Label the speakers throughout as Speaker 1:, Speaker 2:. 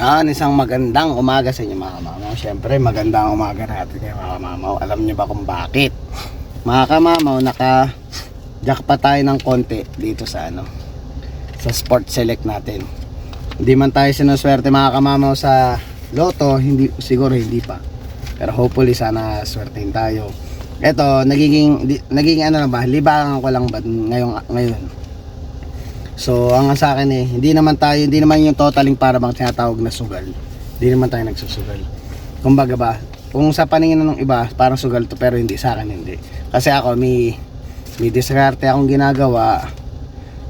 Speaker 1: Isang magandang umaga sa inyo mga kamamaw. Siyempre magandang umaga natin mga kamamaw. Alam nyo ba kung bakit? Mga kamamaw, naka-jackpot tayo ng konti dito sa sa Sport Select natin. Hindi man tayo sinuswerte mga kamamaw sa Lotto, siguro hindi pa. Pero hopefully sana swertein tayo. Ito, nagiging libangan ko lang ba ngayon. So, ang sa akin hindi naman yung totaling para bang tinatawag na sugal. Hindi naman tayo nagsusugal. Kumbaga ba, kung sa paningin ng iba, parang sugal to, pero hindi, sa akin hindi. Kasi ako, may diskarte akong ginagawa,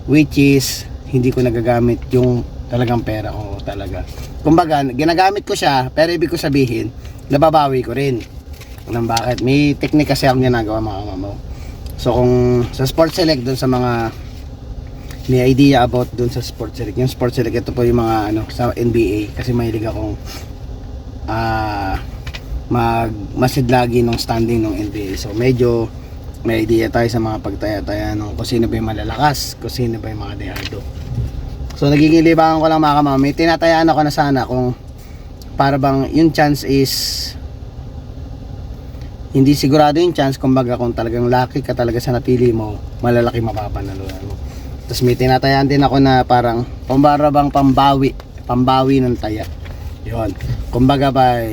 Speaker 1: which is, hindi ko nagagamit yung talagang pera ko talaga. Kumbaga, ginagamit ko siya, pero ibig ko sabihin, nababawi ko rin. Kung bakit, may technique kasi akong ginagawa mga mamaw. So, kung sa Sports Select, dun sa mga may idea about dun sa Sports Select. Yung Sports Select, ito po yung mga sa NBA, kasi mahilig akong masidlagi ng standing ng NBA. So medyo may idea tayo sa mga pagtaya-taya kung sino ba yung malalakas, kung sino ba yung mga dehado. So nagiging libangan ko lang mga kamama. May tinatayaan ako na sana kung para bang yung chance is hindi sigurado yung chance, kumbaga kung talagang lucky ka talaga sa napili mo, malalaki mapapanalunan mo. Tapos may tinatayaan din ako na parang pambarabang pambawi ng taya. Yun. Kumbaga ba,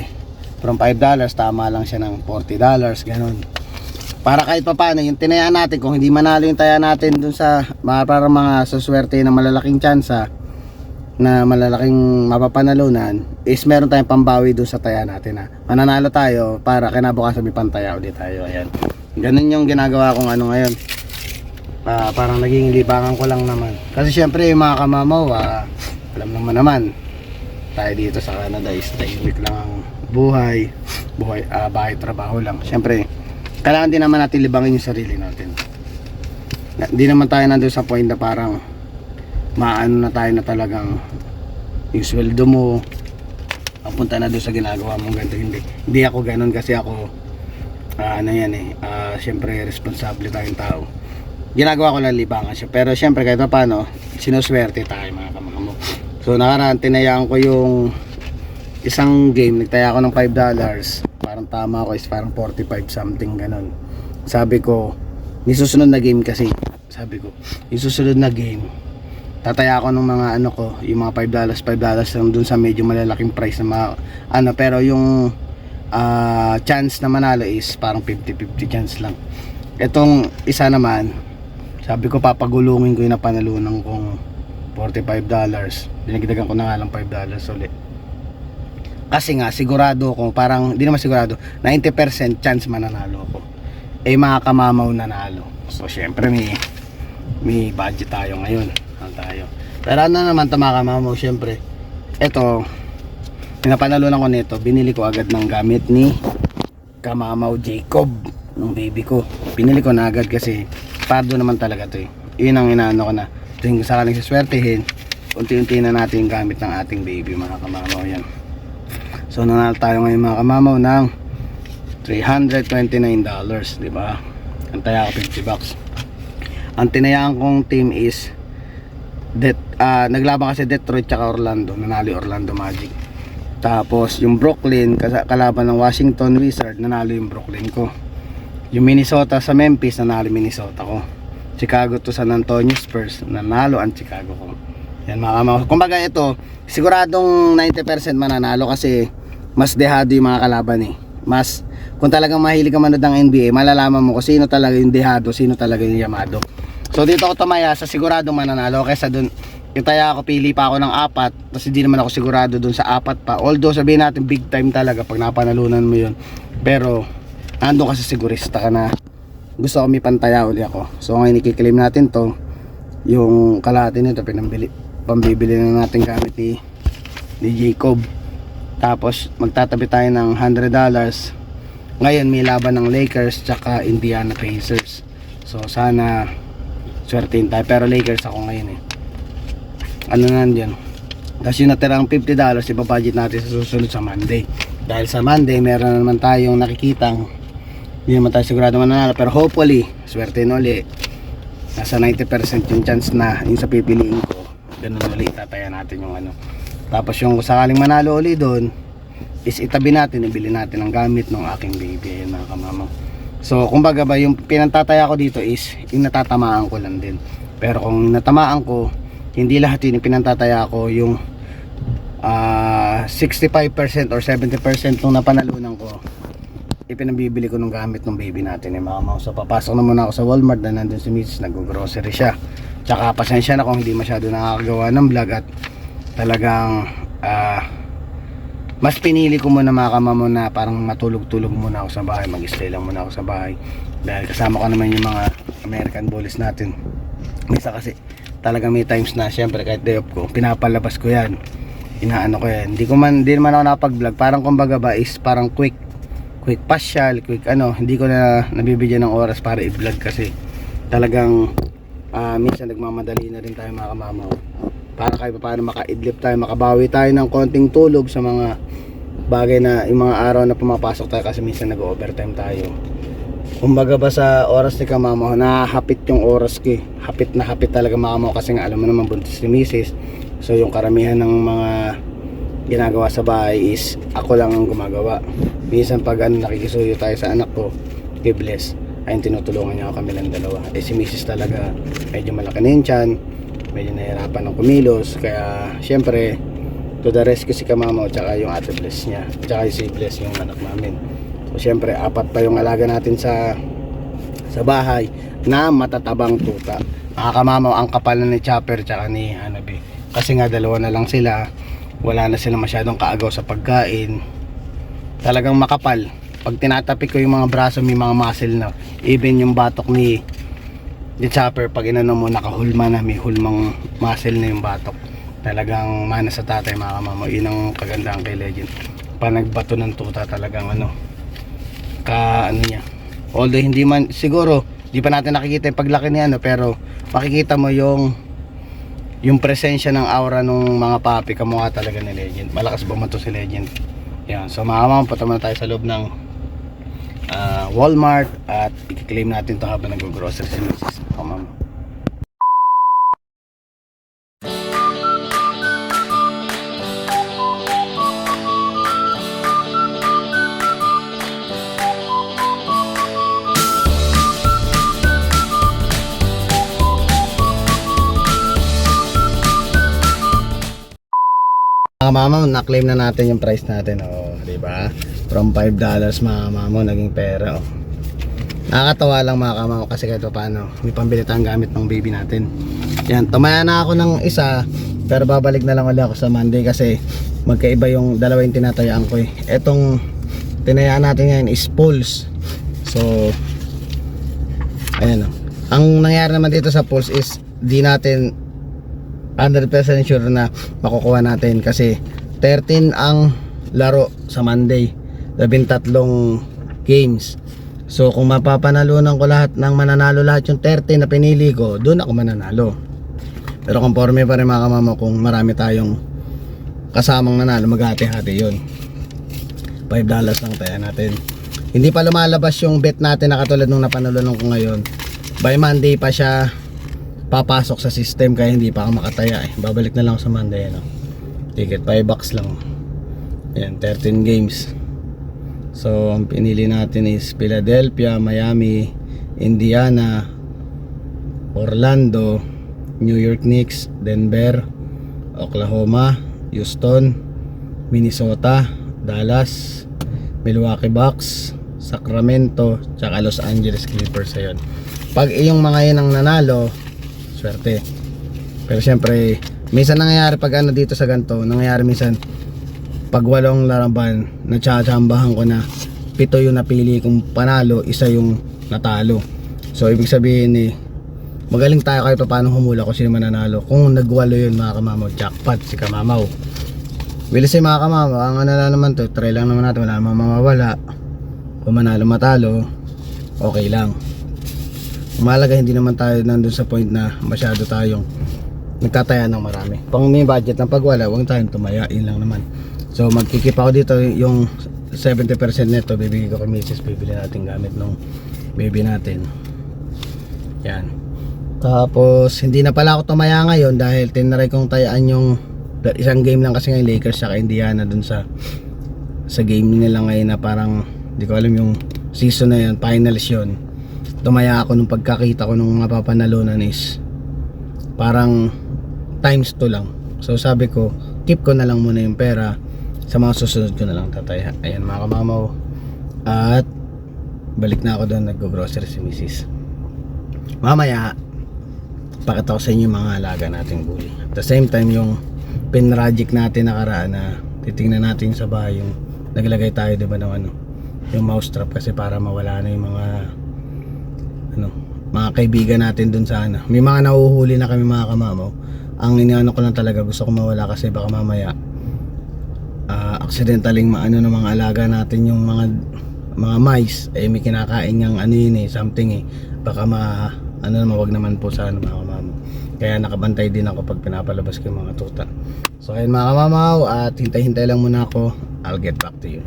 Speaker 1: from $5 tama lang siya ng $40, ganun. Para kahit paano yung tinayaan natin, kung hindi manalo yung taya natin dun sa para mga suswerte na malalaking tsansa na malalaking mapapanalunan, is meron tayong pambawi dun sa taya natin na mananalo tayo para kinabukasan may pantaya ulit tayo. Ayan. Ganun yung ginagawa kong ngayon. Parang naging libangan ko lang naman. Kasi syempre yung mga kamamaw, alam naman tayo dito sa Canada is tahimik lang ang buhay, bahay, trabaho lang. Syempre, kailangan din naman natin libangin yung sarili natin. Hindi naman tayo nandun sa point na parang maano na tayo na talagang yung sweldo mo papunta na doon sa ginagawa mong ganito. Hindi ako ganun, kasi ako syempre responsable tayong tao. Ginagawa ko lang libangan siya, pero syempre kahit pa paano sinuswerte tayo mga kamamo. So nakaraan tinayaan ko yung isang game, nagtaya ako ng $5, parang tama ko is parang 45 something ganun. Sabi ko nisusunod na game, kasi sabi ko yung susunod na game tataya ako ng mga yung mga $5 lang dun sa medyo malalaking price na pero yung chance na manalo is parang 50-50 chance lang. Itong isa naman, sabi ko papagulungin ko yung napanalunan kong $45. Dinagdagan ko na nga lang $5 ulit. Kasi nga sigurado ko, parang hindi naman sigurado, 90% chance mananalo ako. Mga kamamaw nanalo. So syempre may budget tayo ngayon. Pero naman mga kamamaw, syempre ito, pinapanalunan ko nito, binili ko agad ng gamit ni Kamamaw Jacob, ng baby ko. Binili ko na agad kasi pardo naman talaga to. Yun ang inaano ko na tingin sa kaling siswertehin, unti-unti na natin yung gamit ng ating baby mga kamamaw. Yan. So nanalo tayo ngayon mga kamamaw ng $329, diba? Ang taya ko $50. Ang tinayaan kong team is naglaban kasi Detroit tsaka Orlando. Nanalo Orlando Magic. Tapos yung Brooklyn kalaban ng Washington Wizards, nanalo yung Brooklyn ko. Yung Minnesota sa Memphis, nanalo Minnesota ko. Chicago to San Antonio Spurs, nanalo ang Chicago ko. Yan mga kamamaw. Kumbaga ito, siguradong 90% mananalo kasi mas dehado yung mga kalaban Mas, kung talagang mahilig ka manood ng NBA, malalaman mo kung sino talaga yung dehado, sino talaga yung yamado. So dito ako tumaya sa siguradong mananalo, kaysa dun yung taya ako, pili pa ako ng 4, tapos hindi naman ako sigurado dun sa 4 pa. Although sabihin natin big time talaga pag napanalunan mo yun, pero ando kasi sigurista ka na gusto ko may pantaya uli ako. So ngayon ikiklaim natin to, yung kalahati nito pambibili na natin gamit ni Jacob. Tapos magtatabi tayo ng $100. Ngayon may laban ng Lakers tsaka Indiana Pacers. So sana swertein tayo, pero Lakers ako ngayon nandiyan. Tapos yung natirang $50 ibabudget natin sa susunod sa Monday. Dahil sa Monday meron naman tayong nakikitang hindi naman tayo sigurado mananalo, pero hopefully swertein ulit. Nasa 90% yung chance na yung sa pipiliin ko, ganun ulit tataya natin yung Tapos yung sakaling manalo uli doon is itabi natin, ibili natin ang gamit ng aking baby. Ayun mga kamamaw. So kumbaga ba yung pinantataya ko dito is yung natatamaan ko lang din. Pero kung natamaan ko, hindi lahat yun yung pinantataya ko, yung 65% or 70% nung napanalunan ko ipinabibili ko ng gamit ng baby natin mama. So papasok na muna ako sa Walmart na nandun si Mrs. nag-grocery siya. Tsaka pasensya na kung hindi masyado nakakagawa ng vlog at talagang mas pinili ko muna mga kamamo na parang matulog-tulog muna ako sa bahay, mag-stay lang muna ako sa bahay dahil kasama ko naman yung mga American Bullies natin. Misa kasi talagang may times na syempre kahit day off ko pinapalabas ko yan, inaano ko yan, hindi naman ako nakapag-vlog, parang kumbaga ba is parang quick pasyal, quick hindi ko na nabibigyan ng oras para i-vlog kasi talagang minsan nagmamadali na rin tayo mga kamamaw para kahit paano maka-idlip tayo, makabawi tayo ng konting tulog sa mga bagay na yung mga araw na pumapasok tayo kasi minsan nag-overtime tayo. Kumbaga ba sa oras ni kamamaw, nahapit yung oras ko hapit na hapit talaga mga kamamaw kasi nga alam mo naman buntis ni Mrs. So yung karamihan ng mga ginagawa sa bahay is ako lang ang gumagawa. Minsan pag nakikisuyo tayo sa anak ko, kay Bless, ayun tinutulungan niya ako, kami lang dalawa. Si Mrs. talaga medyo malaki na yung tiyan, medyo nahirapan ng kumilos, kaya syempre to the rescue si kamamaw tsaka yung ate Bless niya, tsaka si Bless yung anak namin. So syempre apat pa yung alaga natin sa bahay na matatabang tuta. Mga kamamaw, ang kapal na ni Chopper tsaka ni Hanabi kasi nga dalawa na lang sila, wala na sila masyadong kaagaw sa pagkain, talagang makapal. Pag tinatapik ko yung mga braso, may mga muscle na, even yung batok ni Chopper pag inano mo nakahulma na, may hulmang muscle na yung batok. Talagang mana sa tatay mga kamamaw. Yun ang kagandahan kay Legend, pa nagbato ng tuta talagang niya, although hindi man siguro di pa natin nakikita yung paglaki niya pero makikita mo yung presensya ng aura ng mga papi, kamukha talaga ni Legend. Malakas bumato si Legend. Yan. So mga kamamaw, punta muna tayo sa loob ng Walmart at i-claim natin to habang nag-grocery si Mrs. Kamamaw. Mga mamaw, na-claim na natin yung price natin, di ba? From $5 mga mamaw naging pera. Nakakatawa lang mga kamamaw kasi kahit paano may pambili tayong gamit ng baby natin. Yan, tumaya na ako ng isa pero babalik na lang ulit ako sa Monday kasi magkaiba yung dalawa yung tinatayaan ko Etong tinayaan natin ngayon is Pulse. So ayan ang nangyari naman dito sa Pulse is di natin 100% sure na makukuha natin kasi 13 ang laro sa Monday, 13 games. So kung mapapanalunan ko lahat ng mananalo, lahat yung 13 na pinili ko, doon ako mananalo. Pero conforme pa rin mga kamamaw, kung marami tayong kasamang nanalo, maghati-hati yun. $5 lang tayo natin. Hindi pa lumalabas yung bet natin na katulad nung napanalunan ko ngayon. By Monday pa siya papasok sa system kaya hindi pa ako makataya babalik na lang sa Monday ticket $5 lang. Ayan, 13 games. So ang pinili natin is Philadelphia, Miami, Indiana, Orlando, New York Knicks, Denver, Oklahoma, Houston, Minnesota, Dallas, Milwaukee Bucks, Sacramento, tsaka Los Angeles Clippers. Ayun, pag yung mga yan ang nanalo, swerte. Pero syempre minsan nangyayari pag dito sa ganito, nangyayari minsan pag 8 laraban, natsambahan ko na 7 yung napili kong panalo, 1 yung natalo. So ibig sabihin magaling tayo kahit paano humula kung sino mananalo. Kung nag-8 yun mga kamamaw, jackpot si kamamaw. Bilis mga kamamaw, ang na naman to, try lang naman natin, wala namang mawawala. Kung manalo matalo, okay lang. Umalaga hindi naman tayo nandun sa point na masyado tayong nagtataya ng marami. Pang may budget ng pagwala, huwag tayong tumaya, yun lang naman. So magkikip ako dito, yung 70% nito bibigay ko kay Mrs. Bibili natin gamit ng baby natin. Yan. Tapos hindi na pala ako tumaya ngayon dahil tinry kong tayaan yung Isang game lang kasi ngayon, Lakers saka Indiana dun sa game nila ngayon na parang hindi ko alam yung season na yun, finals yun. Tumaya ako nung pagkakita ko nung mapapanalunan is parang times 2 lang. So sabi ko, keep ko na lang muna yung pera, sa mga susunod ko na lang tataya. Ayan mga kamamaw, at balik na ako doon, nag-grocery si Mrs. Mamaya pakita ko sa inyo yung mga alaga nating bully. At the same time, yung pinrajik natin nakaraan na titingnan natin sa bahay, yung naglagay tayo diba ng ano, yung mouse trap, kasi para mawala na yung mga kaibigan natin dun sa ano. May mga nahuhuli na kami mga kamamaw. Ang iniano ko lang talaga, gusto ko mawala kasi baka mamaya accidentaling maano ng mga alaga natin yung mga mice, may kinakain ng ano yun something baka wag naman po sa mga kamamaw. Kaya nakabantay din ako pag pinapalabas ko yung mga tuta. So ayun mga kamamaw, at hintay-hintay lang muna ako. I'll get back to you.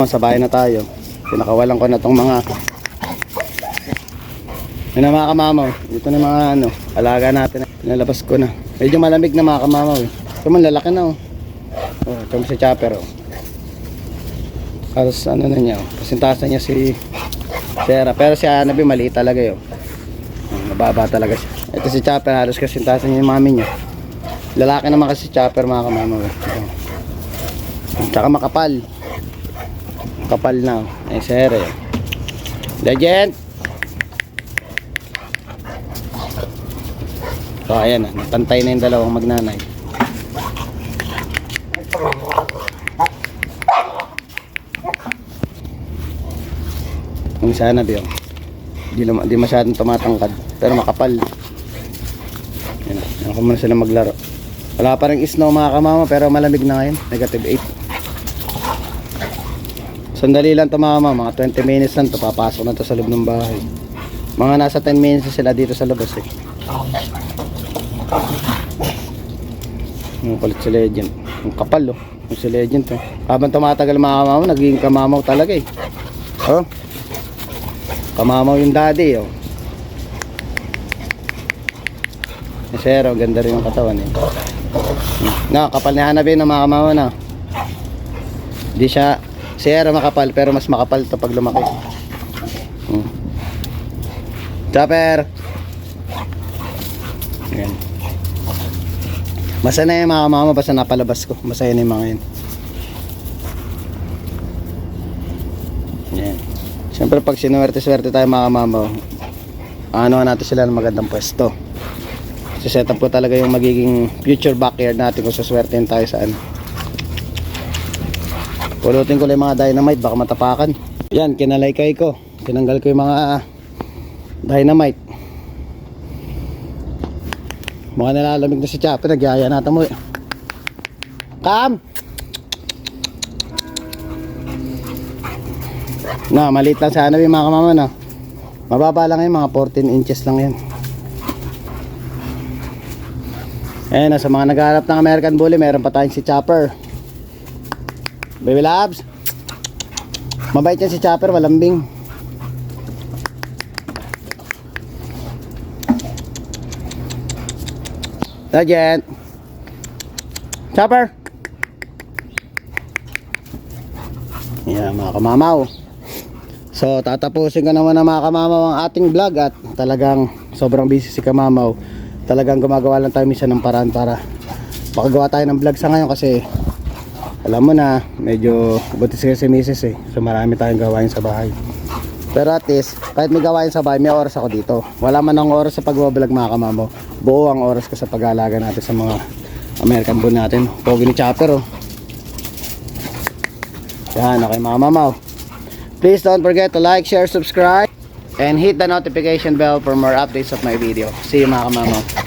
Speaker 1: Sa bahay na tayo. Pinakawalan ko na tong mga mga kamamaw. Dito na mga alaga natin. Pinalabas ko na. Medyo malamig na mga kamamaw. Ito man lalaki na ito si Chopper Halos na niya kasintasan niya si Sarah. Pero si Anabi maliit talaga mababa talaga siya. Ito si Chopper, halos kasintasan niya yung mami niya. Lalaki naman kasi si Chopper mga kamamaw. Tsaka makapal na Sarah Legend. So ayan natantay na yung dalawang magnanay. Yung sana biyo di masyadong tumatangkad pero makapal. Yan ako muna sila maglaro. Wala pa rin snow mga kamama pero malamig na ngayon, -8. Sandali lang ito mga 20 minutes lang ito, papasok na ito sa loob ng bahay. Mga nasa 10 minutes na sila dito sa labas Ang kulit si Legend. Ang kapal yung si Legend Habang tumatagal mga kamamaw, naging kamamaw talaga kamamaw yung daddy Zero, ganda rin yung katawan kapal ni Hanabi ng mga kamamaw na. Di siya Zero makapal pero mas makapal ito pag lumaki. Chopper. Ayan. Masaya na yung mga kamamaw, basta napalabas ko. Masaya na yung mga yun. Ayan. Siyempre pag sinuwerte-swerte tayo mga kamamaw, natin sila ng magandang pwesto. Set up po talaga yung magiging future backyard natin kung suswertein tayo sa Pulutin ko lang yung mga dynamite, baka matapakan. Yan, kinalaykay ko. Tinanggal ko yung mga dynamite. Mga nalalamig na si Chopper, nagyaya natin mo. Kam! Na, maliit lang sana yung mga kamama na. Mababa lang yun, mga 14 inches lang yan. Ayan, sa mga naghahanap ng American Bully, meron pa tayong si Chopper. Baby loves. Mabait yan si Chopper, malambing. Agent. Chopper. Yan mga kamamaw. So tatapusin ko naman na mga kamamaw ang ating vlog. At talagang sobrang busy si kamamaw. Talagang gumagawa lang tayo minsan ng paraan para makagawa tayo ng vlog sa ngayon. Kasi alam mo na, medyo butis kasi si misis eh. So marami tayong gawain sa bahay. Pero at least, kahit may gawain sa bahay, may oras ako dito. Wala man ang oras sa pag-vlog mga kamamaw. Buo ang oras ko sa pag-aalaga natin sa mga American Bull natin. Pogi ni Chopper oh. Yan, okay mga mamaw. Please don't forget to like, share, subscribe, and hit the notification bell for more updates of my video. See you mga kamamaw.